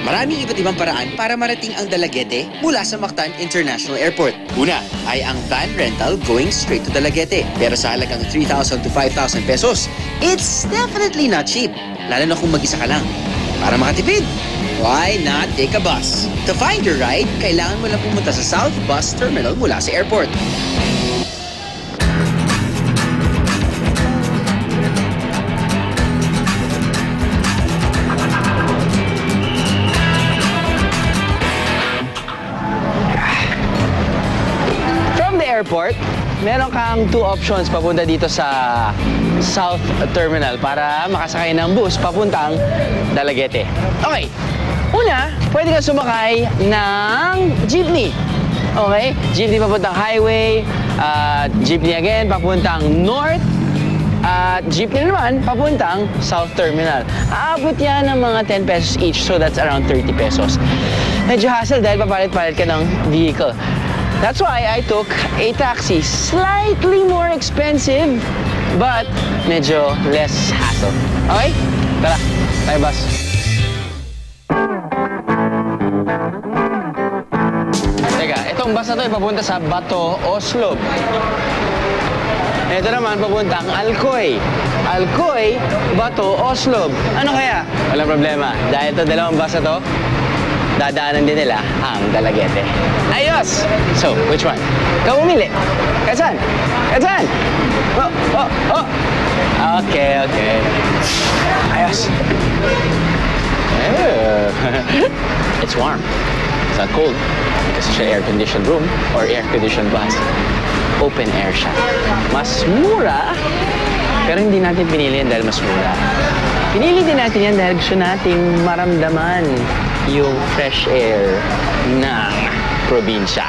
Maraming iba't ibang paraan para marating ang Dalaguete mula sa Mactan International Airport. Una ay ang van rental going straight to Dalaguete. Pero sa halagang 3,000 to 5,000 pesos, it's definitely not cheap. Lalo na kung mag-isa ka lang. Para makatipid, why not take a bus? To find your ride, kailangan mo lang pumunta sa South Bus Terminal mula sa airport. Airport, meron kang 2 options papunta dito sa South Terminal para makasakay ng bus papuntang Dalaguete. Okay, una, pwede ka sumakay ng jeepney. Okay, jeepney papuntang highway, jeepney again papuntang north, at jeepney naman papuntang South Terminal. Aabot yan ng mga 10 pesos each, so that's around 30 pesos. Medyo hassle dahil papalit-palit ka ng vehicle. That's why I took a taxi. Slightly more expensive, but medyo less hassle. Okay? Tara, tayo bus. Teka, itong bus na to ay papunta sa Bato, Oslob. Ito naman papuntang Alcoy. Alcoy, Bato, Oslob. Ano kaya? Walang problema. Dahil ito dalawang bus na to, dadaanan din nila ang Dalaguete. Ayos! So, which one? Ikaw umili. Kasan? Kasan? Oh, oh, oh! Okay, okay. Ayos! It's warm. It's not cold. Kasi siya air-conditioned room or air-conditioned bus. Open air siya. Mas mura, pero hindi natin pinili yan dahil mas mura. Pinili din natin yan dahil gusto nating maramdaman yung fresh air ng probinsya.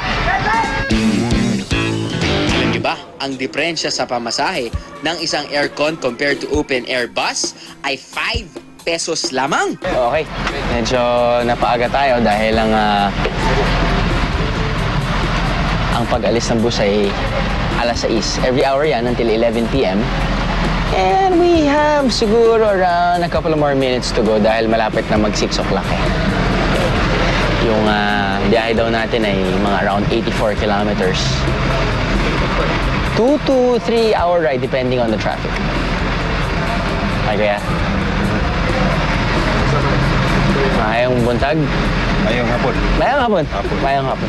Alam niyo ba, ang diferensya sa pamasahe ng isang aircon compared to open air bus ay 5 pesos lamang. Okay, medyo napaaga tayo dahil ang pag-alis ng bus ay alas 6. Every hour yan until 11 p.m. And we have siguro around a couple of more minutes to go dahil malapit na mag 6 o'clock eh. Yung biyahe daw natin ay mga around 84 kilometers. 2 to 3 hour ride depending on the traffic. Ay kaya? Mayang buntag? Mayang hapon. Mayang hapon? Mayang hapon.